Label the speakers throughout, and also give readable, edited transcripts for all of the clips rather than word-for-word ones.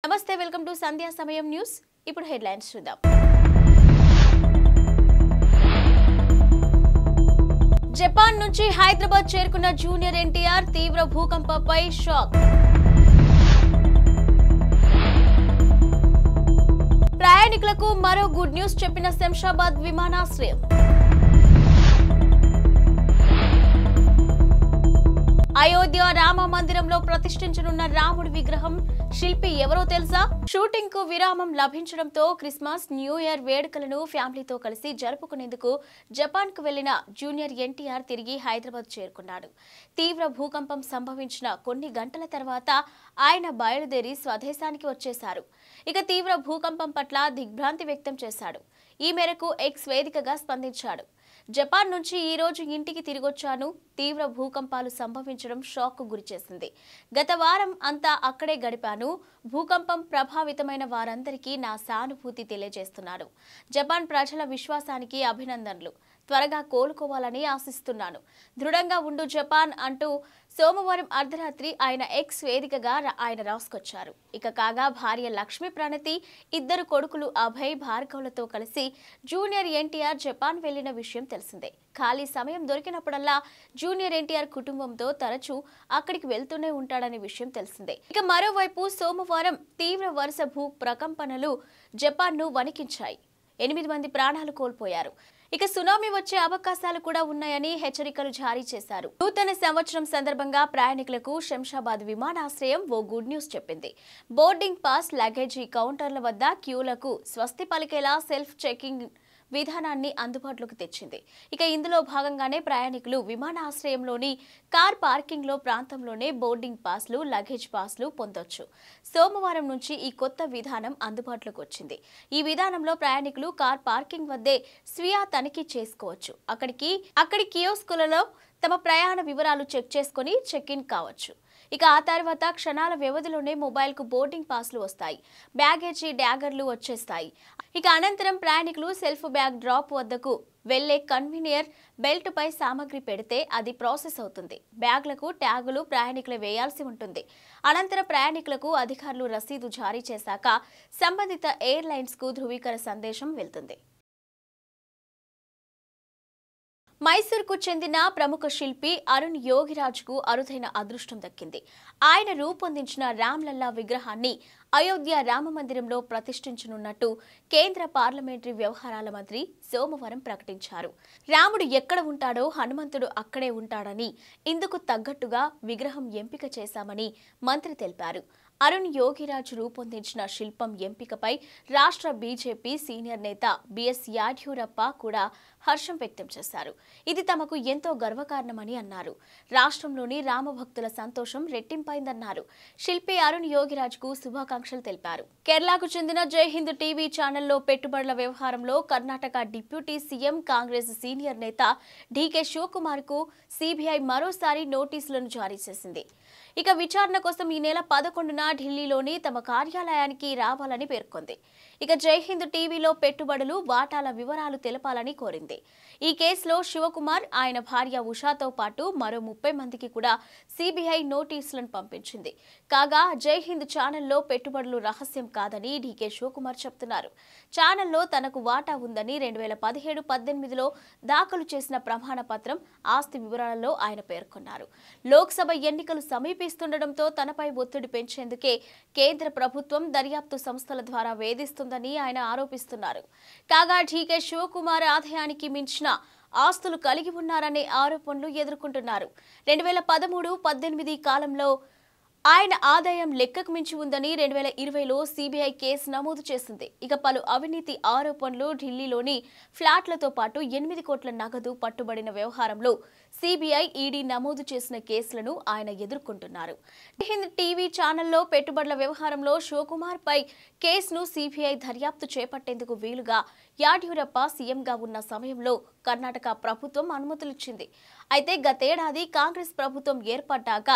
Speaker 1: నమస్తే welcome to సంధ్యా సమయం news ఇప్పుడు హెడ్లైన్స్ చూద్దాం జపాన్ నుంచి హైదరాబాద్ చేరుకున్న జూనియర్ ఎన్టీఆర్ తీవ్ర భూకంపంపై షాక్ ప్రయాణికులకు మరో గుడ్ న్యూస్ చెప్పిన శంషాబాద్ విమానాశ్రయం అయోధ్య రామ మందిరంలో ప్రతిష్ఠించనున్న రాముడి విగ్రహం శిల్పి ఎవరో తెలుసా? షూటింగ్ కు విరామం లభించడంతో క్రిస్మస్ న్యూ ఇయర్ వేడుకలను ఫ్యామిలీతో కలిసి జరుపుకునేందుకు జపాన్ కు వెళ్లిన జూనియర్ ఎన్టీఆర్ తిరిగి హైదరాబాద్ చేరుకున్నాడు. తీవ్ర భూకంపం సంభవించిన కొన్ని గంటల తర్వాత ఆయన బయలుదేరి స్వదేశానికి వచ్చేశారు. ఇక తీవ్ర భూకంపం పట్ల దిగ్భ్రాంతి వ్యక్తం చేశాడు. ఈ మేరకు ఎక్స్ వేదికగా స్పందించాడు. జపాన్ నుంచి ఈ రోజు ఇంటికి తిరిగొచ్చాను. తీవ్ర భూకంపాలు సంభవించడం షాక్ కు గురిచేసింది. గత వారం అంతా అక్కడే గడిపాను. భూకంపం ప్రభావితమైన వారందరికీ నా సానుభూతి తెలియజేస్తున్నాను. జపాన్ ప్రజల విశ్వాసానికి అభినందనలు. త్వరగా కోలుకోవాలని ఆశిస్తున్నాను. దృఢంగా ఉండు జపాన్ అంటూ సోమవారం అర్ధరాత్రి ఆయన ఎక్స్ వేదికగా ఆయన రాసుకొచ్చారు. ఇక కాగా భార్య లక్ష్మీ ప్రణతి, ఇద్దరు కొడుకులు అభయ్, భార్గవులతో కలిసి జూనియర్ ఎన్టీఆర్ జపాన్ వెళ్లిన విషయం తెలిసిందే. ఖాళీ సమయం దొరికినప్పుడల్లా జూనియర్ ఎన్టీఆర్ కుటుంబంతో తరచూ అక్కడికి వెళ్తూనే ఉంటాడనే విషయం తెలిసిందే. ఇక మరోవైపు సోమవారం తీవ్ర వరుస భూ ప్రకంపనలు జపాన్ ను వణికించాయి. 8 మంది ప్రాణాలు కోల్పోయారు. ఇక సునామీ వచ్చే అవకాశాలు కూడా ఉన్నాయని హెచ్చరికలు జారీ చేశారు. నూతన సంవత్సరం సందర్భంగా ప్రయాణికులకు శంషాబాద్ విమానాశ్రయం ఓ గుడ్ న్యూస్ చెప్పింది. బోర్డింగ్ పాస్, లగేజీ కౌంటర్ల వద్ద క్యూలకు స్వస్తి పలికేలా సెల్ఫ్ చెకింగ్ విధానాన్ని అందుబాటులోకి తెచ్చింది. ఇక ఇందులో భాగంగానే ప్రయాణికులు విమానాశ్రయంలోని కార్ పార్కింగ్ లో ప్రాంతంలోనే బోర్డింగ్ పాస్లు, లగేజ్ పాస్లు పొందొచ్చు. సోమవారం నుంచి ఈ కొత్త విధానం అందుబాటులోకి వచ్చింది. ఈ విధానంలో ప్రయాణికులు కార్ పార్కింగ్ వద్దే స్వీయ తనిఖీ చేసుకోవచ్చు. అక్కడి కియోస్కులలో తమ ప్రయాణ వివరాలు చెక్ చేసుకుని చెక్ ఇన్ కావచ్చు. ఇక ఆ తర్వాత క్షణాల వ్యవధిలోనే మొబైల్ కు బోర్డింగ్ పాస్లు వస్తాయి. బ్యాగేజీ డ్యాగర్లు వచ్చేస్తాయి. ఇక అనంతరం ప్రయాణికులు సెల్ఫ్ బ్యాగ్ డ్రాప్ వద్దకు వెళ్లే కన్వీనియర్ బెల్ట్ పై సామాగ్రి పెడితే అది ప్రాసెస్ అవుతుంది. బ్యాగ్లకు ట్యాగులు ప్రయాణికులు వేయాల్సి ఉంటుంది. అనంతరం ప్రయాణికులకు అధికారులు రసీదు జారీ చేశాక సంబంధిత ఎయిర్లైన్స్ కు ధృవీకరణ సందేశం వెళ్తుంది. మైసూర్కు చెందిన ప్రముఖ శిల్పి అరుణ్ యోగిరాజ్కు అరుదైన అదృష్టం దక్కింది. ఆయన రూపొందించిన రామ్లల్లా విగ్రహాన్ని అయోధ్య రామ మందిరంలో ప్రతిష్ఠించనున్నట్టు కేంద్ర పార్లమెంటరీ వ్యవహారాల మంత్రి సోమవారం ప్రకటించారు. రాముడు ఎక్కడ ఉంటాడో హనుమంతుడు అక్కడే ఉంటాడని, ఇందుకు తగ్గట్టుగా విగ్రహం ఎంపిక చేశామని మంత్రి తెలిపారు. అరుణ్ యోగిరాజ్ రూపొందించిన శిల్పం ఎంపికపై రాష్ట్ర బీజేపీ సీనియర్ నేత బిఎస్ యాడ్యూరప్ప కూడా హర్షం వ్యక్తం చేశారు. ఇది తమకు ఎంతో గర్వకారణమని అన్నారు. రాష్ట్రంలోని రామభక్తుల సంతోషం రెట్టింపైందన్నారు. శిల్పి అరుణ్ యోగిరాజ్ కు శుభాకాంక్షలు తెలిపారు. కేరళకు చెందిన జై హింద్ టీవీ ఛానల్లో పెట్టుబడుల వ్యవహారంలో Karnataka deputy CM, Congress senior నేత డీకే శివకుమార్ కు సీబీఐ మరోసారి నోటీసులను జారీ చేసింది. ఇక విచారణ కోసం ఈ నెల 11న ఢిల్లీలోని తమ కార్యాలయానికి రావాలని పేర్కొంది. ఇక జై హింద్ టీవీలో పెట్టుబడులు, వాటాల వివరాలు తెలపాలని కోరింది. ఈ కేసులో శివకుమార్, ఆయన భార్య ఉషాతో పాటు మరో 30 మందికి కూడా సీబీఐ నోటీసులను పంపించింది. కాగా జై హింద్ ఛానల్లో పెట్టుబడులు రహస్యం కాదని డీకే శివకుమార్ చెప్తున్నారు. ఛానల్లో తనకు వాటా ఉందని 2017-18లో దాఖలు చేసిన ప్రమాణ పత్రం, ఆస్తి వివరాలలో ఆయన పేర్కొన్నారు. లోక్సభ ఎన్నికలు సమీపిస్తుండటంతో తనపై ఒత్తిడి పెంచేందుకే కేంద్ర ప్రభుత్వం దర్యాప్తు సంస్థల ద్వారా వేధిస్తుందని ఆయన ఆరోపిస్తున్నారు. కాగా డీకే శివకుమార్ ఆదాయానికి మించిన ఆస్తులు కలిగి ఉన్నారనే ఆరోపణలు ఎదుర్కొంటున్నారు. 2013-18 కాలంలో ఆయన ఆదాయం లెక్కకు మించి ఉందని 2020లో సీబీఐ కేసు నమోదు చేసింది. ఇక పలు అవినీతి ఆరోపణలు, ఢిల్లీలోని ఫ్లాట్లతో పాటు 8 కోట్ల నగదు పట్టుబడిన వ్యవహారంలో సీబీఐ, ఈడీ నమోదు చేసిన కేసులను ఆయన ఎదుర్కొంటున్నారు. హింద్ టీవీ ఛానల్లో పెట్టుబడుల వ్యవహారంలో శివకుమార్ పై కేసును సీబీఐ దర్యాప్తు చేపట్టేందుకు వీలుగా యాడ్యూరప్ప సీఎంగా ఉన్న సమయంలో కర్ణాటక ప్రభుత్వం అనుమతులిచ్చింది. అయితే గతేడాది కాంగ్రెస్ ప్రభుత్వం ఏర్పడ్డాక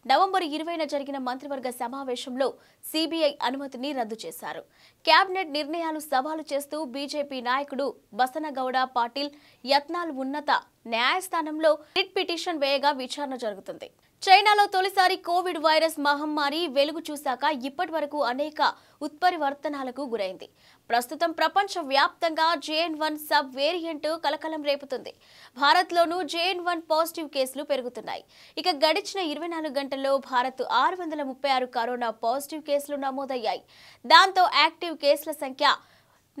Speaker 1: నవంబర్ 20న జరిగిన మంత్రివర్గ సమావేశంలో సీబీఐ అనుమతిని రద్దు చేశారు. కేబినెట్ నిర్ణయాలు సవాలు చేస్తూ బీజేపీ నాయకుడు బసనగౌడ పాటిల్ యత్నాల్ ఉన్నత న్యాయస్థానంలో రిట్ పిటిషన్ వేయగా విచారణ జరుగుతుంది. చైనాలో తొలిసారి కోవిడ్ వైరస్ మహమ్మారి వెలుగు చూశాక ఇప్పటి వరకు అనేక ఉత్పరివర్తనాలకు గురైంది. ప్రస్తుతం ప్రపంచ వ్యాప్తంగా JN.1 సబ్ వేరియంట్ కలకలం రేపుతుంది. భారత్లోనూ JN.1 పాజిటివ్ కేసులు పెరుగుతున్నాయి. ఇక గడిచిన 24 గంటల్లో భారత్ 636 కరోనా పాజిటివ్ కేసులు నమోదయ్యాయి. దాంతో యాక్టివ్ కేసుల సంఖ్య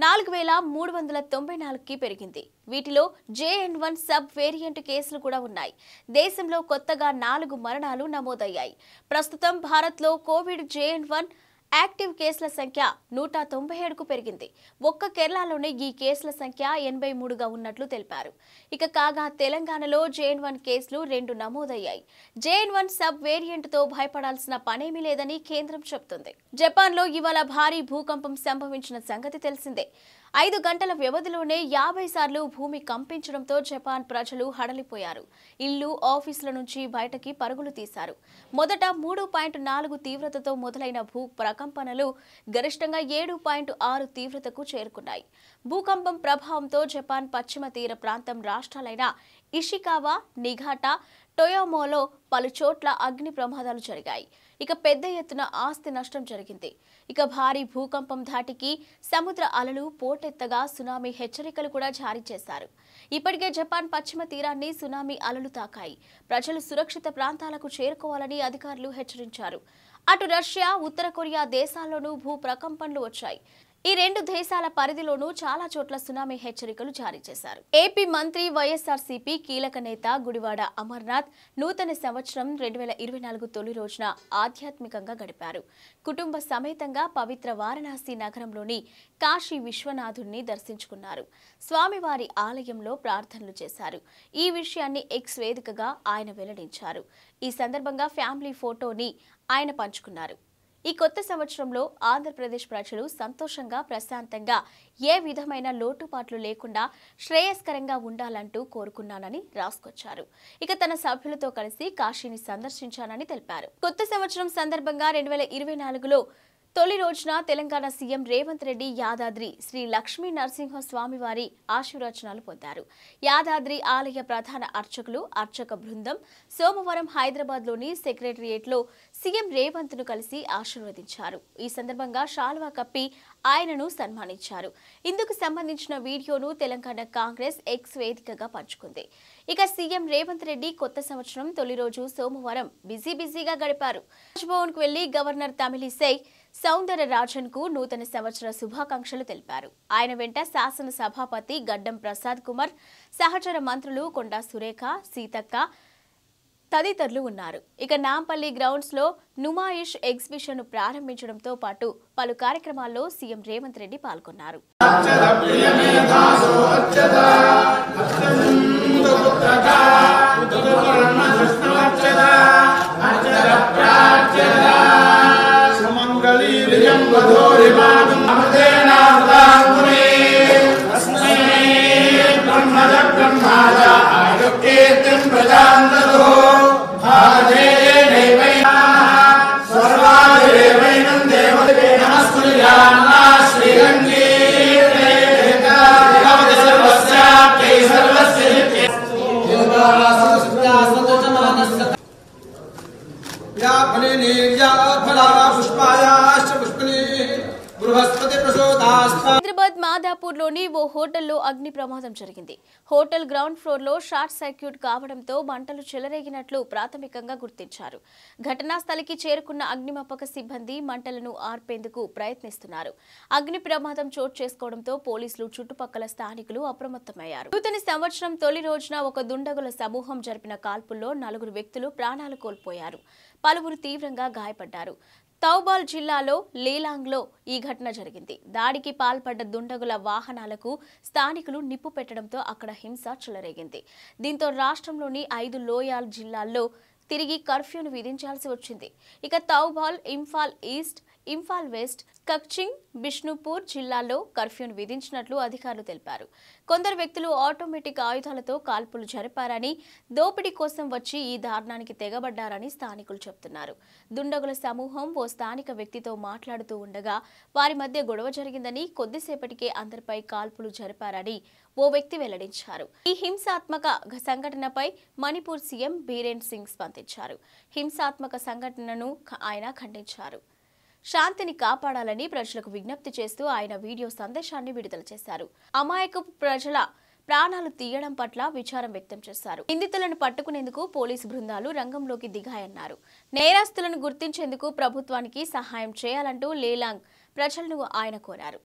Speaker 1: 4394కి పెరిగింది. వీటిలో JN.1 సబ్ వేరియంట్ కేసులు కూడా ఉన్నాయి. దేశంలో కొత్తగా 4 మరణాలు నమోదయ్యాయి. ప్రస్తుతం భారత్లో కోవిడ్ JN.1 యాక్టివ్ కేసుల సంఖ్య 197కు పెరిగింది. ఒక్క కేరళలోనే ఈ కేసుల సంఖ్య 83గా ఉన్నట్లు తెలిపారు. ఇక కాగా తెలంగాణలో JN.1 కేసులు 2 నమోదయ్యాయి. JN.1 సబ్ వేరియంట్తో భయపడాల్సిన పనేమీ లేదని కేంద్రం చెబుతుంది. జపాన్లో ఇవాళ భారీ భూకంపం సంభవించిన సంగతి తెలిసిందే. 5 గంటల వ్యవధిలోనే 50 సార్లు భూమి కంపించడంతో జపాన్ ప్రజలు హడలిపోయారు. ఇల్లు, ఆఫీసుల నుంచి బయటకి పరుగులు తీశారు. మొదట 3.4 తీవ్రతతో మొదలైన భూ ప్రకంపనలు గరిష్టంగా 7.6 తీవ్రతకు చేరుకున్నాయి. భూకంపం ప్రభావంతో జపాన్ పశ్చిమ తీర ప్రాంతం రాష్ట్రాలైన ఇషికావా, నిఘాటా, టొయోమోలో పలు చోట్ల అగ్ని ప్రమాదాలు జరిగాయి. ఇక పెద్ద ఎత్తున ఆస్తి నష్టం జరిగింది. ఇక భారీ భూకంపం ధాటికి సముద్ర అలలు పోటెత్తగా సునామీ హెచ్చరికలు కూడా జారీ చేశారు. ఇప్పటికే జపాన్ పశ్చిమ తీరాన్ని సునామీ అలలు తాకాయి. ప్రజలు సురక్షిత ప్రాంతాలకు చేరుకోవాలని అధికారులు హెచ్చరించారు. అటు రష్యా, ఉత్తర కొరియా దేశాల్లోనూ భూ ప్రకంపనలు వచ్చాయి. ఈ 2 దేశాల పరిధిలోనూ చాలా చోట్ల సునామీ హెచ్చరికలు జారీ చేశారు. ఏపీ మంత్రి, వైఎస్ఆర్సీపీ కీలక నేత గుడివాడ అమర్నాథ్ నూతన సంవత్సరం 2024 తొలి రోజున ఆధ్యాత్మికంగా గడిపారు. కుటుంబ సమేతంగా పవిత్ర వారణాసి నగరంలోని కాశీ విశ్వనాథుడిని దర్శించుకున్నారు. స్వామివారి ఆలయంలో ప్రార్థనలు చేశారు. ఈ విషయాన్ని ఎక్స్ వేదికగా ఆయన వెల్లడించారు. ఈ సందర్భంగా ఫ్యామిలీ ఫోటోని ఆయన పంచుకున్నారు. ఈ కొత్త సంవత్సరంలో ఆంధ్రప్రదేశ్ ప్రజలు సంతోషంగా, ప్రశాంతంగా, ఏ విధమైన లోటుపాట్లు లేకుండా శ్రేయస్కరంగా ఉండాలంటూ కోరుకున్నానని రాసుకొచ్చారు. ఇక తన సభ్యులతో కలిసి కాశీని సందర్శించానని తెలిపారు. కొత్త సంవత్సరం సందర్భంగా 2024లో తొలి రోజున తెలంగాణ సీఎం రేవంత్ రెడ్డి యాదాద్రి శ్రీ లక్ష్మీ నరసింహ స్వామివారి ఆశీర్వచనాలు పొందారు. యాదాద్రి ఆలయ ప్రధాన అర్చకులు, అర్చక బృందం సోమవారం హైదరాబాద్లోని సెక్రటరియేట్లో సీఎం రేవంత్ ను కలిసి ఆశీర్వదించారు. ఈ సందర్భంగా శాల్వా కప్పి ఆయనను సన్మానించారు. ఇందుకు సంబంధించిన వీడియోను తెలంగాణ కాంగ్రెస్ ఎక్స్ వేదికగా పంచుకుంది. ఇక సీఎం రేవంత్ రెడ్డి కొత్త సంవత్సరం తొలి రోజు సోమవారం బిజీగా గడిపారు. రాజ్భవన్ కు వెళ్లి గవర్నర్ తమిళిసై సౌందరరాజన్ కు నూతన సంవత్సర శుభాకాంక్షలు తెలిపారు. ఆయన వెంట శాసన సభాపతి గడ్డం ప్రసాద్ కుమార్, సహచర మంత్రులు కొండా సురేఖ, సీతక్క తదితరులు ఉన్నారు. ఇక నాంపల్లి గ్రౌండ్స్ లో నుమాయిష్ ఎగ్జిబిషన్ ను ప్రారంభించడంతో పాటు పలు కార్యక్రమాల్లో సీఎం రేవంత్ రెడ్డి పాల్గొన్నారు. హైదరాబాద్ మాదాపూర్లోని ఓ హోటల్లో అగ్ని ప్రమాదం జరిగింది. హోటల్ గ్రౌండ్ ఫ్లోర్ లో షార్ట్ సర్క్యూట్ కావడంతో మంటలు చెలరేగినట్లు ప్రాథమికంగా గుర్తించారు. ఘటనా స్థలికి చేరుకున్న అగ్నిమాపక సిబ్బంది మంటలను ఆర్పేందుకు ప్రయత్నిస్తున్నారు. అగ్ని ప్రమాదం చోటు చేసుకోవడంతో పోలీసులు, చుట్టుపక్కల స్థానికులు అప్రమత్తమయ్యారు. నూతన సంవత్సరం తొలి రోజున ఒక దుండగుల సమూహం జరిపిన కాల్పుల్లో 4 వ్యక్తులు ప్రాణాలు కోల్పోయారు. పలువురు తీవ్రంగా గాయపడ్డారు. తౌబాల్ జిల్లాలో లీలాంగ్లో ఈ ఘటన జరిగింది. దాడికి పాల్పడ్డ దుండగుల వాహనాలకు స్థానికులు నిప్పు పెట్టడంతో అక్కడ హింస చెలరేగింది. దీంతో రాష్ట్రంలోని 5 లోయాల్ జిల్లాల్లో తిరిగి కర్ఫ్యూను విధించాల్సి వచ్చింది. ఇక తౌబాల్, ఇంఫాల్ ఈస్ట్, ఇంఫాల్ వెస్ట్, కక్చింగ్, బిష్ణుపూర్ జిల్లాల్లో కర్ఫ్యూను విధించినట్లు అధికారులు తెలిపారు. కొందరు వ్యక్తులు ఆటోమేటిక్ ఆయుధాలతో కాల్పులు జరిపారని, దోపిడీ కోసం వచ్చి ఈ దారుణానికి తెగబడ్డారని స్థానికులు చెబుతున్నారు. దుండగుల సమూహం ఓ స్థానిక వ్యక్తితో మాట్లాడుతూ ఉండగా వారి మధ్య గొడవ జరిగిందని, కొద్దిసేపటికే అందరిపై కాల్పులు జరిపారని ఓ వ్యక్తి వెల్లడించారు. ఈ హింసాత్మక సంఘటనపై మణిపూర్ సీఎం బీరేన్ సింగ్ స్పందించారు. హింసాత్మక సంఘటనను ఆయన ఖండించారు. శాంతిని కాపాడాలని ప్రజలకు విజ్ఞప్తి చేస్తూ ఆయన వీడియో సందేశాన్ని విడుదల చేశారు. అమాయకపు ప్రజల ప్రాణాలు తీయడం పట్ల విచారం వ్యక్తం చేశారు. నిందితులను పట్టుకునేందుకు పోలీసు బృందాలు రంగంలోకి దిగాయన్నారు. నేరస్తులను గుర్తించేందుకు ప్రభుత్వానికి సహాయం చేయాలంటూ లేలాంగ్ ప్రజలను ఆయన కోరారు.